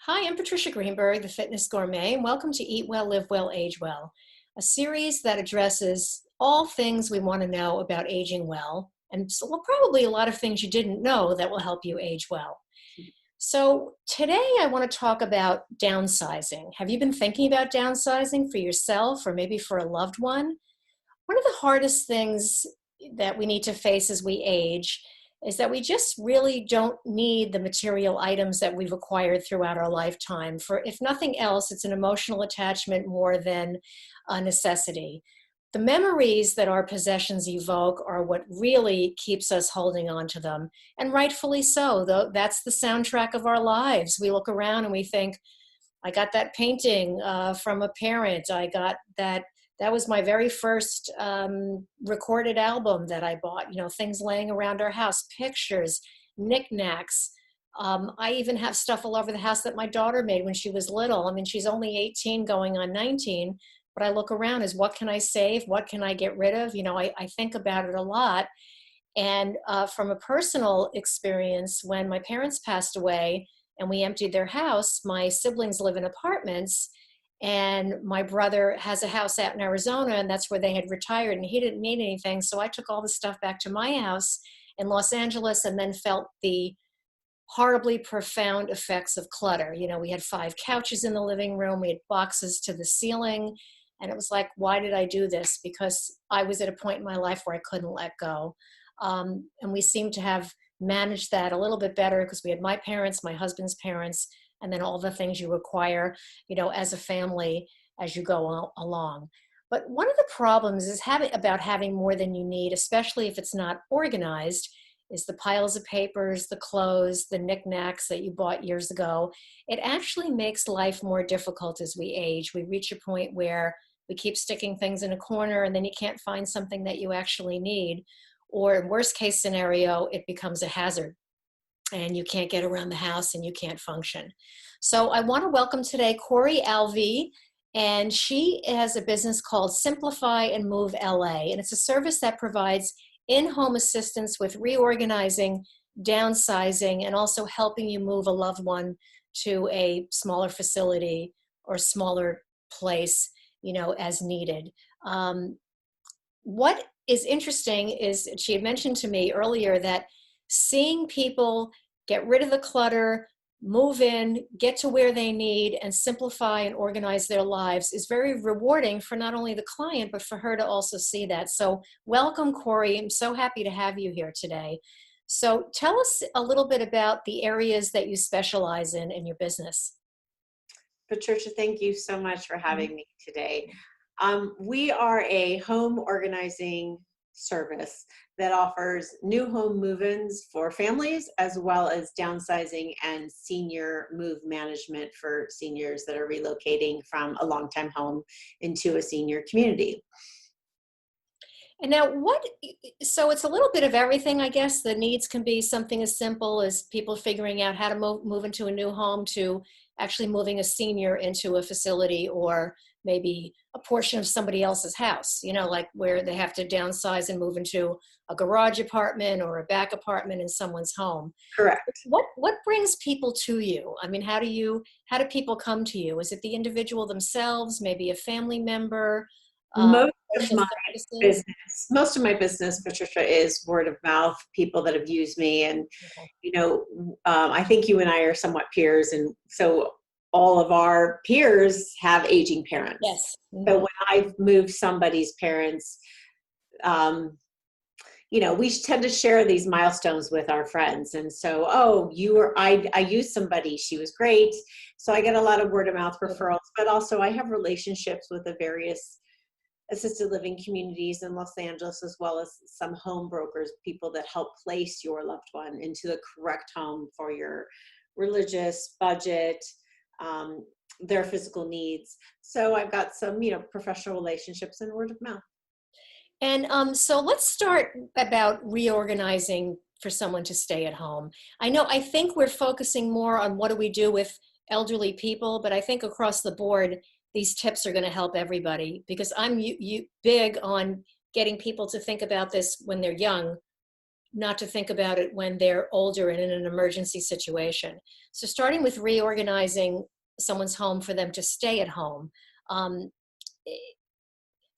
Hi, I'm Patricia Greenberg, the Fitness Gourmet, and welcome to Eat Well, Live Well, Age Well, a series that addresses all things we want to know about aging well, and probably a lot of things you didn't know that will help you age well. So today I want to talk about downsizing. Have you been thinking about downsizing for yourself or maybe for a loved one? One of the hardest things that we need to face as we age is that we just really don't need the material items that we've acquired throughout our lifetime. For if nothing else, it's an emotional attachment more than a necessity. The memories that our possessions evoke are what really keeps us holding on to them, and rightfully so. Though that's the soundtrack of our lives. We look around and we think, I got that painting from a parent. I got that. That was my very first recorded album that I bought. You know, things laying around our house, pictures, knickknacks. I even have stuff all over the house that my daughter made when she was little. I mean, she's only 18 going on 19, but I look around as what can I save? What can I get rid of? You know, I think about it a lot. And from a personal experience, when my parents passed away and we emptied their house, my siblings live in apartments, and my brother has a house out in Arizona, and that's where they had retired, and he didn't need anything. So I took all the stuff back to my house in Los Angeles and then felt the horribly profound effects of clutter. You know, we had 5 couches in the living room, we had boxes to the ceiling, and it was like, why did I do this? Because I was at a point in my life where I couldn't let go. And we seem to have managed that a little bit better because we had my parents, my husband's parents, and then all the things you require, you know, as a family as you go along. But one of the problems is about having more than you need, especially if it's not organized, is the piles of papers, the clothes, the knickknacks that you bought years ago. It actually makes life more difficult as we age. We reach a point where we keep sticking things in a corner and then you can't find something that you actually need. Or in worst case scenario, it becomes a hazard and you can't get around the house and you can't function. So I want to welcome today Cori Allvey, and she has a business called Simplify and Move LA, and it's a service that provides in-home assistance with reorganizing, downsizing, and also helping you move a loved one to a smaller facility or smaller place, you know, as needed. What is interesting is she had mentioned to me earlier that seeing people get rid of the clutter, move in, get to where they need, and simplify and organize their lives is very rewarding for not only the client, but for her to also see that. So welcome, Cori. I'm so happy to have you here today. So tell us a little bit about the areas that you specialize in your business. Patricia, thank you so much for having me today. We are a home organizing service that offers new home move-ins for families, as well as downsizing and senior move management for seniors that are relocating from a longtime home into a senior community. And now so it's a little bit of everything, I guess. The needs can be something as simple as people figuring out how to move into a new home to actually moving a senior into a facility or maybe a portion of somebody else's house, you know, like where they have to downsize and move into a garage apartment or a back apartment in someone's home. Correct. What brings people to you? I mean, how do people come to you? Is it the individual themselves, maybe a family member? Most of Social my services? business, Patricia, is word of mouth, people that have used me. And, Okay. I think you and I are somewhat peers. And so all of our peers have aging parents. Yes. So Mhm. when I've moved somebody's parents, um, we tend to share these milestones with our friends. And so, oh, I used somebody, she was great. So I get a lot of word of mouth referrals, but also I have relationships with the various assisted living communities in Los Angeles, as well as some home brokers, people that help place your loved one into the correct home for your religious budget, their physical needs. So I've got some, professional relationships and word of mouth. And so let's start about reorganizing for someone to stay at home. I think we're focusing more on what do we do with elderly people, but I think across the board, these tips are going to help everybody because I'm big on getting people to think about this when they're young not to think about it when they're older and in an emergency situation. So starting with reorganizing someone's home for them to stay at home. Um,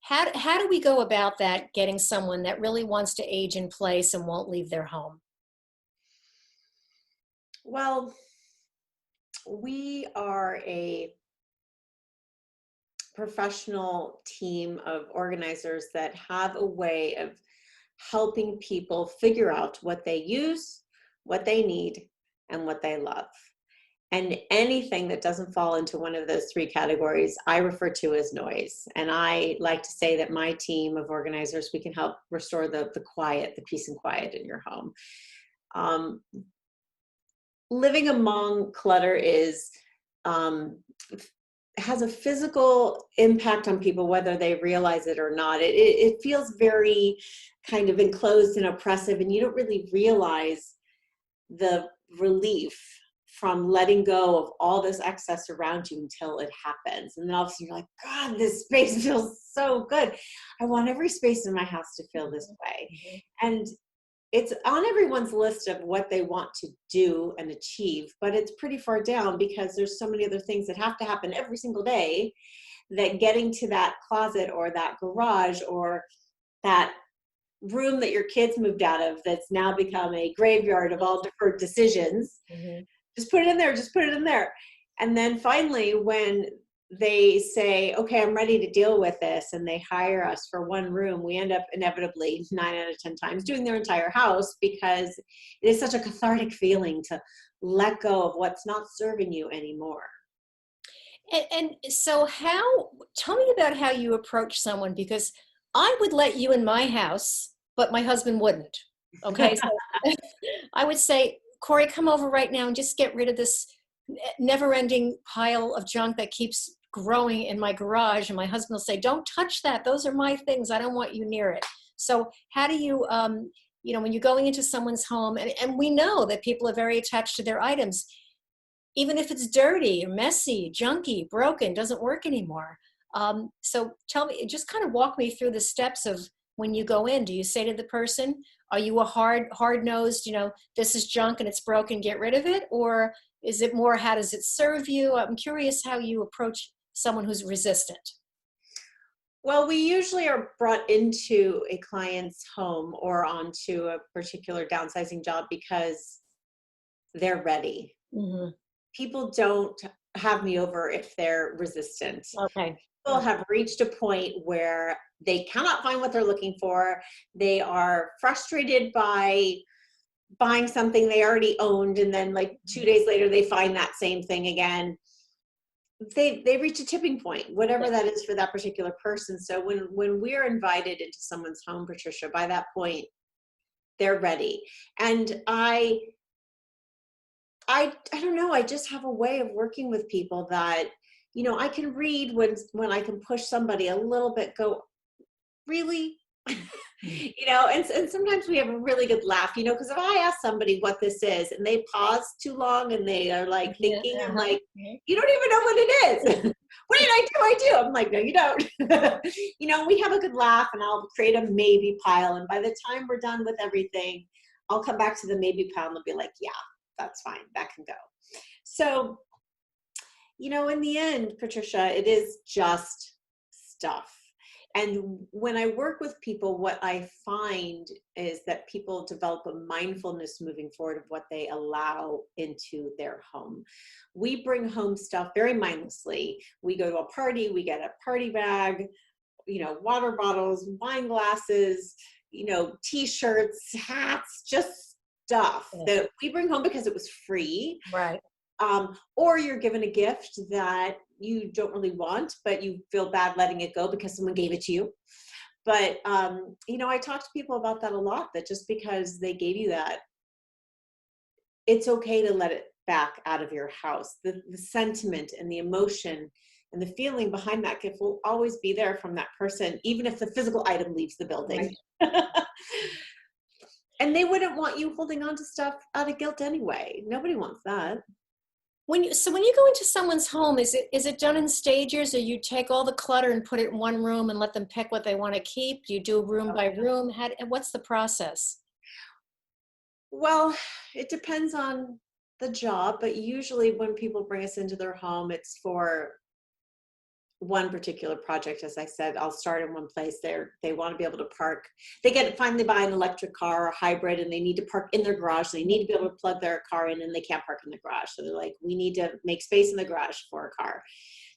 how do we go about that, getting someone that really wants to age in place and won't leave their home? Well, we are a professional team of organizers that have a way of helping people figure out what they use, what they need, and what they love. And anything that doesn't fall into one of those three categories, I refer to as noise. And I like to say that my team of organizers, we can help restore the quiet, the peace and quiet in your home. Um, Living among clutter is has a physical impact on people, whether they realize it or not. It feels very kind of enclosed and oppressive, and you don't really realize the relief from letting go of all this excess around you until it happens. And then all of a sudden you're like, God, this space feels so good. I want every space in my house to feel this way. And it's on everyone's list of what they want to do and achieve, but it's pretty far down because there's so many other things that have to happen every single day, that getting to that closet or that garage or that room that your kids moved out of that's now become a graveyard of all deferred decisions. Mm-hmm. Just put it in there, just put it in there. And then finally, when they say, okay, I'm ready to deal with this, and they hire us for one room, we end up inevitably 9 out of 10 times doing their entire house, because it is such a cathartic feeling to let go of what's not serving you anymore. And so tell me about how you approach someone, because I would let you in my house, but my husband wouldn't. Okay. So I would say, Cori, come over right now and just get rid of this never ending pile of junk that keeps growing in my garage. And my husband will say, don't touch that. Those are my things. I don't want you near it. So how do you, when you're going into someone's home, and we know that people are very attached to their items, even if it's dirty, messy, junky, broken, doesn't work anymore. So tell me, just kind of walk me through the steps of when you go in. Do you say to the person, are you a hard-nosed, this is junk and it's broken, get rid of it? Or is it more, how does it serve you? I'm curious how you approach someone who's resistant. Well, we usually are brought into a client's home or onto a particular downsizing job because they're ready. Mm-hmm. People don't have me over if they're resistant. Okay. People have reached a point where they cannot find what they're looking for. They are frustrated by buying something they already owned, and then like 2 days later they find that same thing again. They reach a tipping point, whatever that is for that particular person. So when we're invited into someone's home, Patricia, by that point they're ready. And I don't know, I just have a way of working with people that, I can read when I can push somebody a little bit, go, really? And sometimes we have a really good laugh, because if I ask somebody what this is and they pause too long and they are like thinking, I'm like, you don't even know what it is. What did I do? I do. I'm like, no, you don't. We have a good laugh, and I'll create a maybe pile. And by the time we're done with everything, I'll come back to the maybe pile and they'll be like, yeah, that's fine. That can go. So, in the end, Patricia, it is just stuff. And when I work with people, what I find is that people develop a mindfulness moving forward of what they allow into their home. We bring home stuff very mindlessly. We go to a party, we get a party bag, water bottles, wine glasses, t-shirts, hats, just stuff that we bring home because it was free. Right. Or you're given a gift that you don't really want, but you feel bad letting it go because someone gave it to you. But, I talk to people about that a lot, that just because they gave you that, it's okay to let it back out of your house. The sentiment and the emotion and the feeling behind that gift will always be there from that person, even if the physical item leaves the building. Right. And they wouldn't want you holding on to stuff out of guilt anyway. Nobody wants that. When you go into someone's home, is it done in stages, or you take all the clutter and put it in one room and let them pick what they want to keep? Do you do room by room? What's the process? Well, it depends on the job, but usually when people bring us into their home, it's for one particular project. As I said, I'll start in one place. They want to be able to park. They finally buy an electric car or a hybrid, and they need to park in their garage. They need to be able to plug their car in, and they can't park in the garage. So they're like, we need to make space in the garage for a car.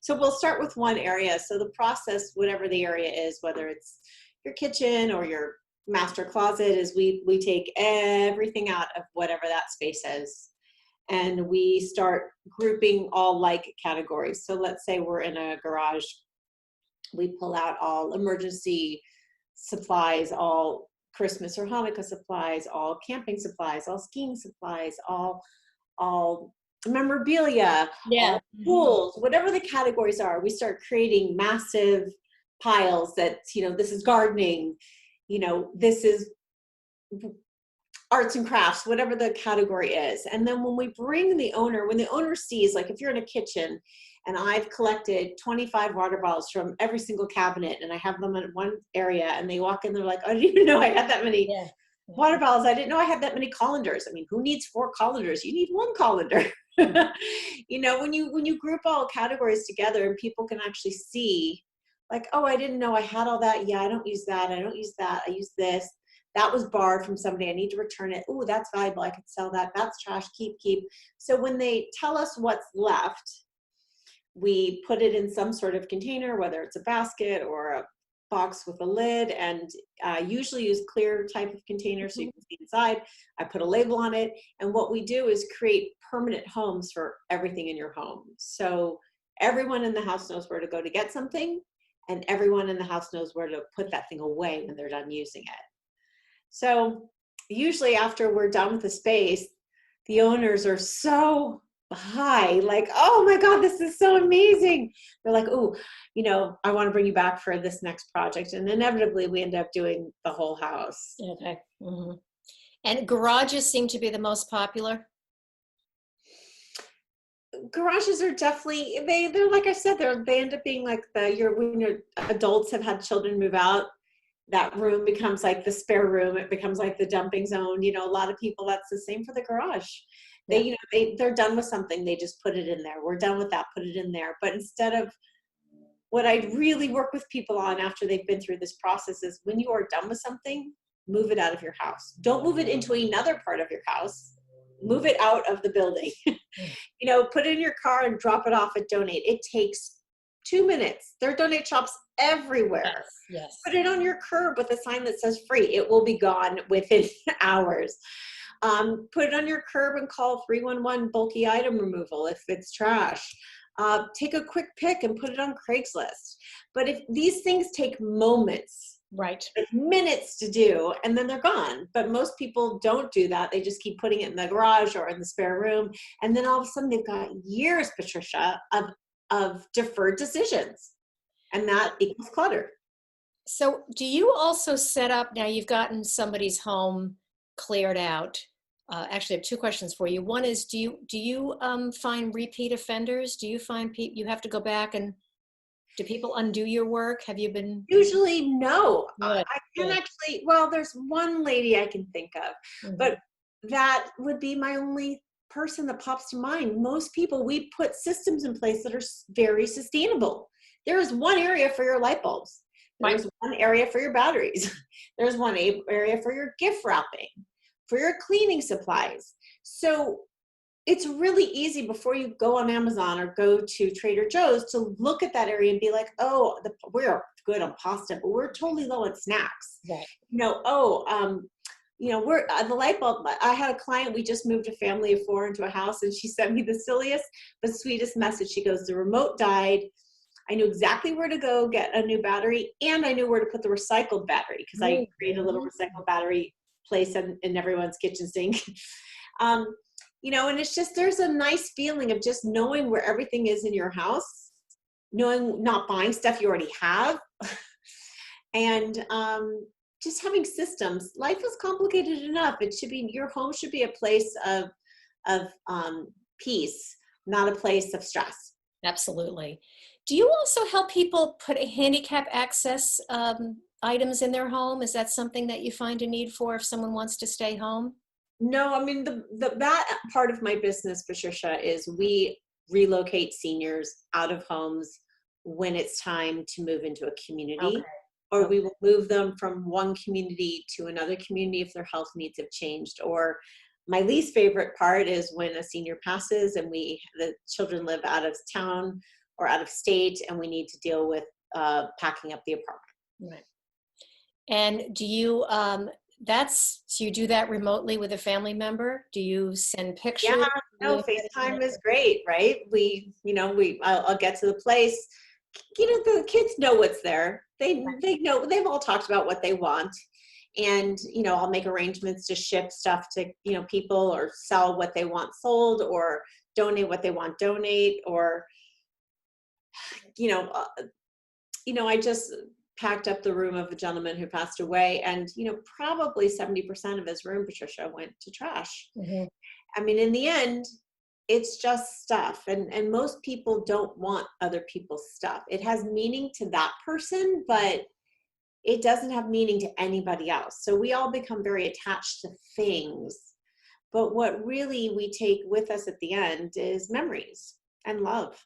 So we'll start with one area. So the process, whatever the area is, whether it's your kitchen or your master closet, is we take everything out of whatever that space is, and we start grouping all like categories. So let's say we're in a garage, we pull out all emergency supplies, all Christmas or Hanukkah supplies, all camping supplies, all skiing supplies, all memorabilia, Yeah. all tools, whatever the categories are. We start creating massive piles that, this is gardening, this is arts and crafts, whatever the category is. And then when when the owner sees, like if you're in a kitchen and I've collected 25 water bottles from every single cabinet and I have them in one area, and they walk in, they're like, I didn't even know I had that many water bottles. I didn't know I had that many colanders. I mean, who needs 4 colanders? You need 1 colander. When you group all categories together and people can actually see, like, oh, I didn't know I had all that. Yeah, I don't use that. I don't use that. I use this. That was borrowed from somebody. I need to return it. Oh, that's valuable. I could sell that. That's trash. Keep. So when they tell us what's left, we put it in some sort of container, whether it's a basket or a box with a lid, and usually use clear type of container so you can see inside. I put a label on it. And what we do is create permanent homes for everything in your home. So everyone in the house knows where to go to get something, and everyone in the house knows where to put that thing away when they're done using it. So usually after we're done with the space, the owners are so high, like, oh my God, this is so amazing. They're like, oh, I want to bring you back for this next project. And inevitably we end up doing the whole house. Okay. Mm-hmm. And garages seem to be the most popular. Garages are definitely, they're like I said, they end up being like when your adults have had children move out, that room becomes like the spare room. It becomes like the dumping zone. A lot of people, that's the same for the garage. They're done with something. They just put it in there. We're done with that, put it in there. But instead of, what I really work with people on after they've been through this process is, when you are done with something, move it out of your house. Don't move it into another part of your house. Move it out of the building. Put it in your car and drop it off at Donate. It takes 2 minutes. There are Donate shops everywhere. Yes. Put it on your curb with a sign that says free. It will be gone within hours. Put it on your curb and call 311 bulky item removal if it's trash. Take a quick pic and put it on Craigslist. But if these things take moments, right, like minutes to do, and then they're gone. But most people don't do that. They just keep putting it in the garage or in the spare room. And then all of a sudden they've got years, Patricia, of deferred decisions. And that equals clutter. So do you also set up, now you've gotten somebody's home cleared out. Actually, I have 2 questions for you. One is, do you find repeat offenders? Do you find you have to go back, and do people undo your work? Have you been? Usually, no. Good. I can actually, well, there's one lady I can think of, but that would be my only person that pops to mind. Most people, we put systems in place that are very sustainable. There is one area for your light bulbs. There's one area for your batteries. There's one area for your gift wrapping, for your cleaning supplies. So it's really easy, before you go on Amazon or go to Trader Joe's, to look at that area and be like, oh, we're good on pasta, but we're totally low on snacks. Right. We're the light bulb. I had a client, we just moved a family of 4 into a house, and she sent me the silliest but sweetest message. She goes, the remote died. I knew exactly where to go get a new battery, and I knew where to put the recycled battery, because I created a little recycled battery place in everyone's kitchen sink. And it's just, there's a nice feeling of just knowing where everything is in your house, not buying stuff you already have, and just having systems. Life is complicated enough. Your home should be a place of peace, not a place of stress. Absolutely. Do you also help people put a handicap access items in their home? Is that something that you find a need for if someone wants to stay home? No, I mean, that part of my business, Patricia, is we relocate seniors out of homes when it's time to move into a community, Okay. or Okay. we will move them from one community to another community if their health needs have changed. Or my least favorite part is when a senior passes and the children live out of town or out of state, and we need to deal with packing up the apartment. Right. And do you, so you do that remotely with a family member? Do you send Yeah, pictures? Do you no, look at it and FaceTime is great, right? I'll get to the place. The kids know what's there. They know, they've all talked about what they want. And, I'll make arrangements to ship stuff to, people, or sell what they want sold, or donate what they want donate, or, you know, uh, I just packed up the room of a gentleman who passed away, and, probably 70% of his room, Patricia, went to trash. Mhm. I mean, in the end, it's just stuff. And most people don't want other people's stuff. It has meaning to that person, but it doesn't have meaning to anybody else. So we all become very attached to things. But what really we take with us at the end is memories and love.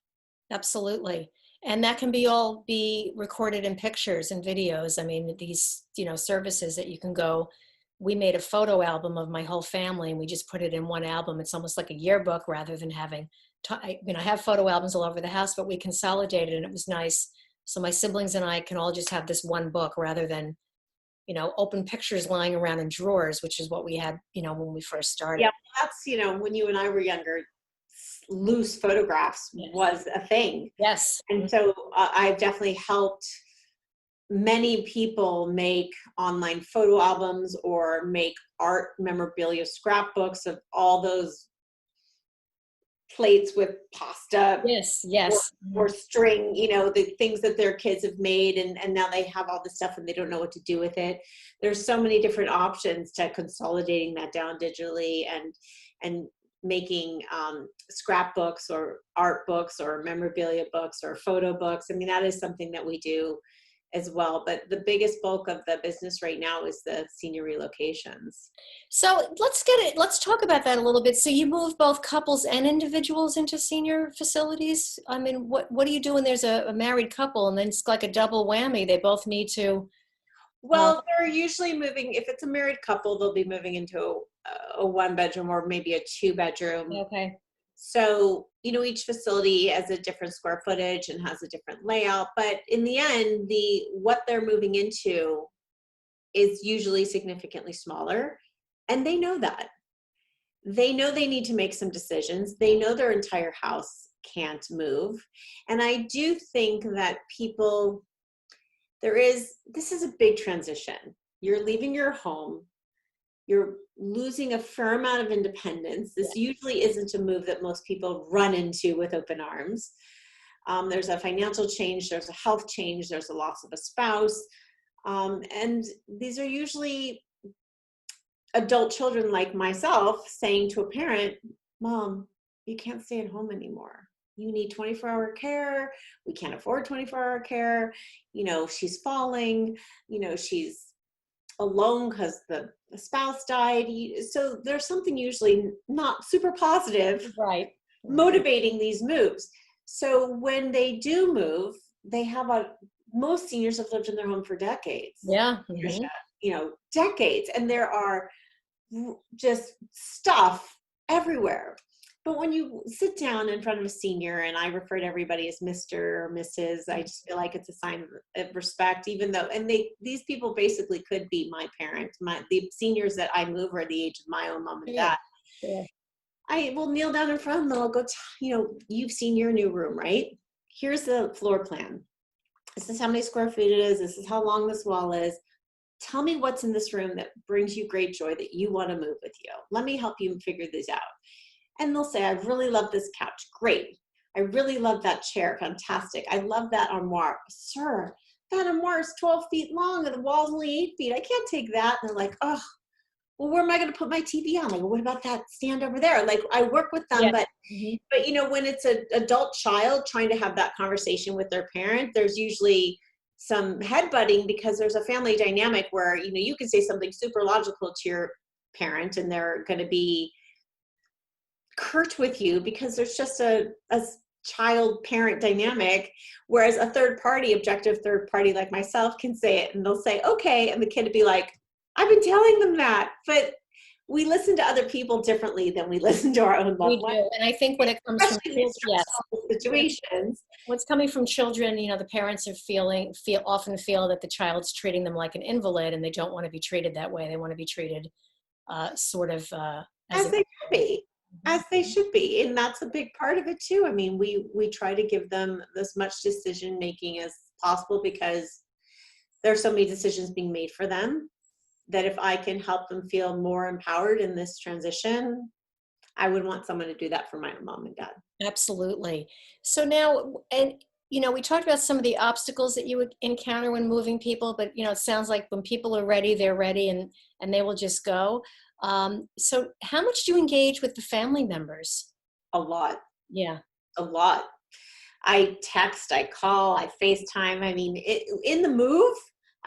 Absolutely. And that can be recorded in pictures and videos. I mean, these, services that you can go. We made a photo album of my whole family and we just put it in one album. It's almost like a yearbook rather than having, I have photo albums all over the house, but we consolidated and it was nice. So my siblings and I can all just have this one book rather than, open pictures lying around in drawers, which is what we had, when we first Yeah, started. that's, when you and I were younger, loose photographs Yes. was a thing. Yes. And so I've definitely helped many people make online photo albums or make art memorabilia scrapbooks of all those plates with pasta Yes. or, Yes. or string, the things that their kids have made, and now they have all this stuff and they don't know what to do with it. There's so many different options to consolidating that down digitally and making scrapbooks or art books or memorabilia books or photo books. I mean, that is something that we do as well. But the biggest bulk of the business right now is the senior relocations. So let's talk about that a little bit. So you move both couples and individuals into senior facilities. I mean, what do you do when there's a married couple and then it's like a double whammy? They both need to. Well, they're usually moving, if it's a married couple, they'll be moving into a one bedroom or maybe a two bedroom. Okay. So, each facility has a different square footage and has a different layout, but in the end, what they're moving into is usually significantly smaller. And they know that. They know they need to make some decisions. They know their entire house can't move. And I do think that this is a big transition. You're leaving your home. You're losing a fair amount of independence. This usually isn't a move that most people run into with open arms. There's a financial change, there's a health change, there's a loss of a spouse. And these are usually adult children like myself saying to a parent, Mom, you can't stay at home anymore. You need 24-hour care. We can't afford 24-hour care. She's falling. She's alone because the spouse died. So there's something usually not super positive Right. motivating these moves. So when they do move, most seniors have lived in their home for decades. Yeah. Patricia, decades. And there are just stuff everywhere. But when you sit down in front of a senior, and I refer to everybody as Mr. or Mrs., I just feel like it's a sign of respect, even though, and these people basically could be my parent. The seniors that I move are the age of my own mom and dad. Sure. I will kneel down in front of them. I'll go, you've seen your new room, right? Here's the floor plan. This is how many square feet it is. This is how long this wall is. Tell me what's in this room that brings you great joy that you want to move with you. Let me help you figure these out. And they'll say, I really love this couch. Great. I really love that chair. Fantastic. I love that armoire. Sir, that armoire is 12 feet long and the wall's only 8 feet. I can't take that. And they're like, oh, well, where am I going to put my TV on? Like, well, what about that stand over there? Like, I work with them, Yeah. but when it's an adult child trying to have that conversation with their parent, there's usually some headbutting because there's a family dynamic where, you can say something super logical to your parent, and they're going to be curt with you because there's just a child parent dynamic, whereas a third party, objective third party like myself can say it and they'll say okay, and the kid would be like, I've been telling them that. But we listen to other people differently than we listen to our own We loved ones, do. And I think when it comes from especially in children, these yes, stressful situations. what's coming from children, the parents are often feel that the child's treating them like an invalid, and they don't want to be treated that way. They want to be treated sort of as As a. they should be, as they should be. And that's a big part of it too. I mean, we try to give them as much decision making as possible because there's so many decisions being made for them, that if I can help them feel more empowered in this transition, I would want someone to do that for my mom and dad. Absolutely. So now, and we talked about some of the obstacles that you would encounter when moving people, but it sounds like when people are ready, they're ready, and they will just go. So how much do you engage with the family members? A lot, Yeah. a lot. I text, I call, I FaceTime. I mean, in the move,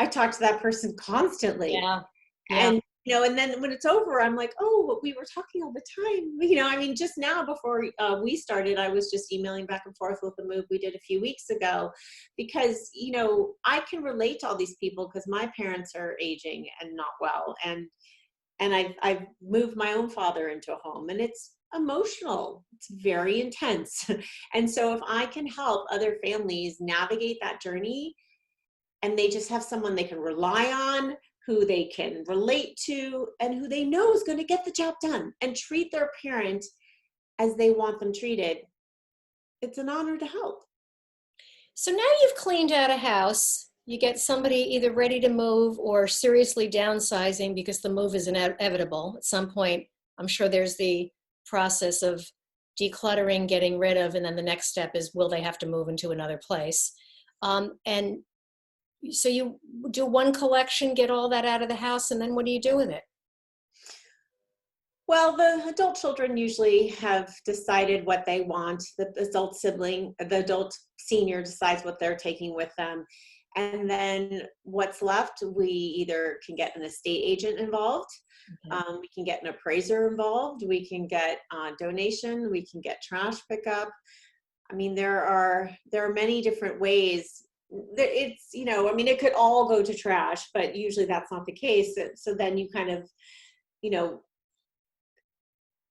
I talk to that person constantly. Yeah. Yeah. And, and then when it's over, I'm like, oh, we were talking all the time. I mean, just now before we started, I was just emailing back and forth with the move we did a few weeks ago because, I can relate to all these people because my parents are aging and not well. And I've moved my own father into a home, and it's emotional. It's very intense. And so if I can help other families navigate that journey, and they just have someone they can rely on, who they can relate to, and who they know is going to get the job done and treat their parent as they want them treated, it's an honor to help. So now you've cleaned out a house. You get somebody either ready to move or seriously downsizing because the move is inevitable. At some point, I'm sure there's the process of decluttering, getting rid of, and then the next step is, will they have to move into another place? And so you do one collection, get all that out of the house, and then what do you do with it? Well, the adult children usually have decided what they want. The adult senior decides what they're taking with them. And then what's left, we either can get an estate agent involved, Okay. we can get an appraiser involved, we can get donation, we can get trash pickup. I mean, there are many different ways. It's, I mean, it could all go to trash, but usually that's not the case. So then you kind of,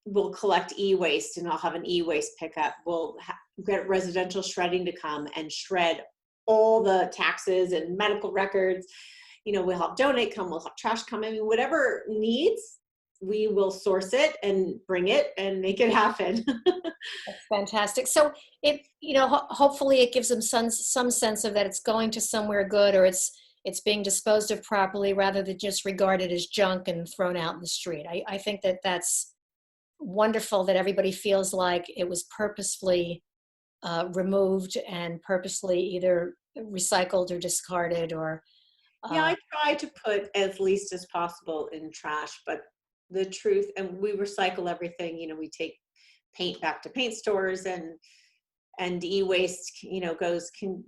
we'll collect e-waste, and I'll have an e-waste pickup. We'll get residential shredding to come and shred all the taxes and medical records. We'll have donate come, we'll have trash come. I mean, whatever needs, we will source it and bring it and make it happen. That's fantastic. So it, hopefully it gives them some sense of that it's going to somewhere good, or it's being disposed of properly rather than just regarded as junk and thrown out in the street. I think that that's wonderful that everybody feels like it was purposefully removed and purposely either recycled or discarded or. Yeah, I try to put as least as possible in trash, but the truth, and we recycle everything. We take paint back to paint stores, and e-waste,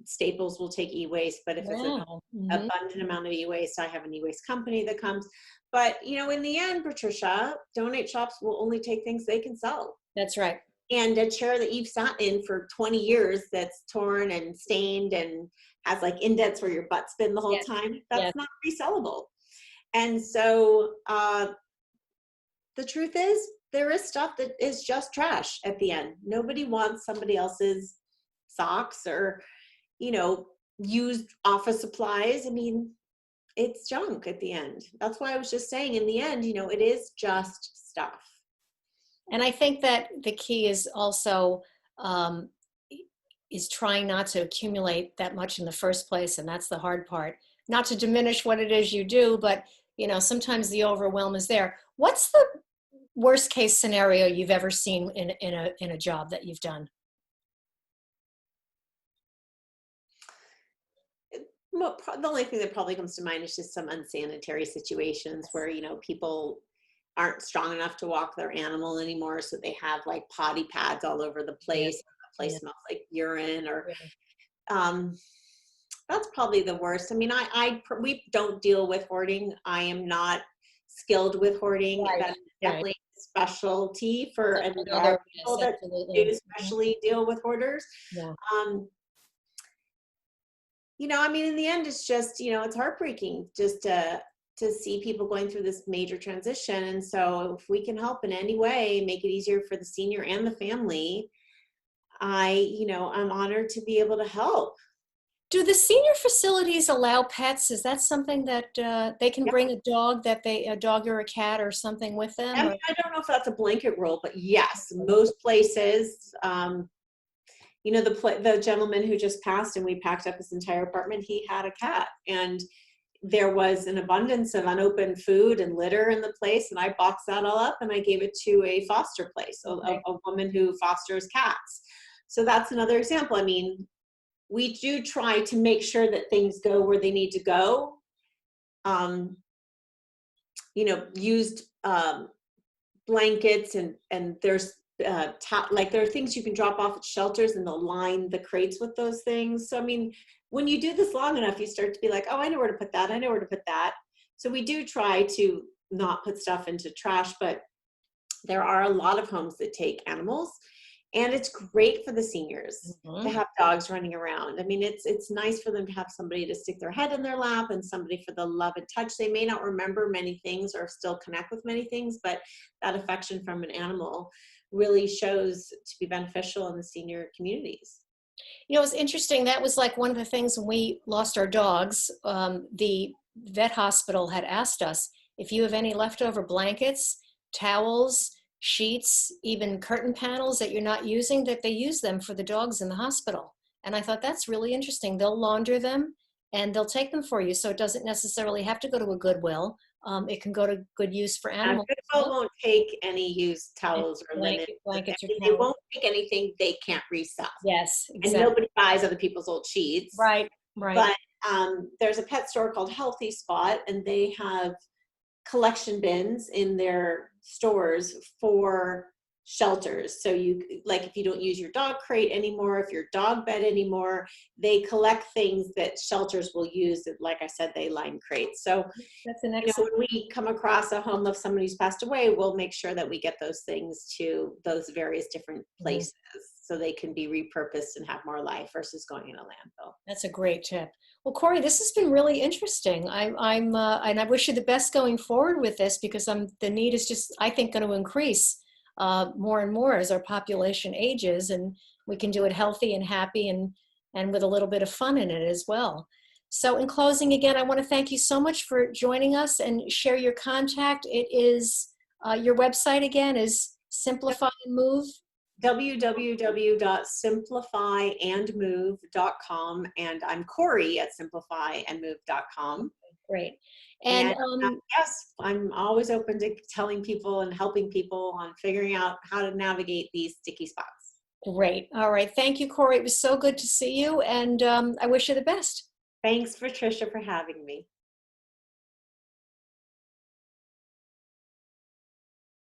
Staples will take e-waste, but if it's an Wow. Mm-hmm. abundant amount of e-waste, I have an e-waste company that comes. But in the end, Patricia, donate shops will only take things they can sell. That's right. And a chair that you've sat in for 20 years that's torn and stained and has like indents where your butt's been the whole Yes. time, that's Yes. not resellable. And so the truth is, there is stuff that is just trash at the end. Nobody wants somebody else's socks or, used office supplies. I mean, it's junk at the end. That's why I was just saying, in the end, it is just stuff. And I think that the key is also is trying not to accumulate that much in the first place, and that's the hard part. Not to diminish what it is you do, but sometimes the overwhelm is there. What's the worst case scenario you've ever seen in a job that you've done? Well, the only thing that probably comes to mind is just some unsanitary situations where people aren't strong enough to walk their animal anymore, so they have like potty pads all over the place. Yeah. The place Yeah. smells like urine, or Yeah. that's probably the worst. I mean, we don't deal with hoarding. I am not skilled with hoarding. Right, That's right. definitely a specialty for, and there are Another, yes, people that do absolutely. Mhm. especially deal with hoarders. Yeah. Um, I mean, in the end, it's just, it's heartbreaking just to see people going through this major transition. And so if we can help in any way, make it easier for the senior and the family, I'm honored to be able to help. Do the senior facilities allow pets? Is that something that they can Yeah. bring a dog or a cat or something with I them? mean, Or I don't know if that's a blanket rule, but yes, most places, the gentleman who just passed and we packed up his entire apartment, he had a cat, and there was an abundance of unopened food and litter in the place, and I boxed that all up and I gave it to a foster place, okay. a woman who fosters cats. So that's another example. I mean, we do try to make sure that things go where they need to go. Um, Used blankets, and there's like there are things you can drop off at shelters and they'll line the crates with those things. So I mean, when you do this long enough, you start to be like, oh, I know where to put that, I know where to put that. So we do try to not put stuff into trash, but there are a lot of homes that take animals, and it's great for the seniors to Mhm. have dogs running around. I mean, it's nice for them to have somebody to stick their head in their lap and somebody for the love and touch. They may not remember many things or still connect with many things, but that affection from an animal really shows to be beneficial in the senior communities. It's interesting. That was like one of the things when we lost our dogs. The vet hospital had asked us if you have any leftover blankets, towels, sheets, even curtain panels that you're not using, that they use them for the dogs in the hospital. And I thought that's really interesting. They'll launder them and they'll take them for you. So it doesn't necessarily have to go to a Goodwill. It can go to good use for animals as Goodwill well. won't take any used And towels or linen. blankets or They towels. won't take anything they can't resell. Yes, And exactly. nobody buys other people's old sheets. Right, right. But there's a pet store called Healthy Spot, and they have collection bins in their stores for shelters. So like if you don't use your dog crate anymore, if your dog bed anymore, they collect things that shelters will use. Like I said, they line crates. So That's an when excellent. we come across a home of somebody who's passed away, we'll make sure that we get those things to those various different Mhm. places so they can be repurposed and have more life versus going in a landfill. That's a great tip. Well, Cori, this has been really interesting. And I wish you the best going forward with this because the need is just, I think, going to increase more and more as our population ages, and we can do it healthy and happy and with a little bit of fun in it as well. So, in closing, again, I want to thank you so much for joining us and share your contact. It is your website again is Simplify and Move. www.simplifyandmove.com, and I'm Cori at simplifyandmove.com. Great. And And yes, I'm always open to telling people and helping people on figuring out how to navigate these sticky spots. great. All right. Thank you, Cori. It was so good to see you, and I wish you the best. Thanks, Patricia, for having me.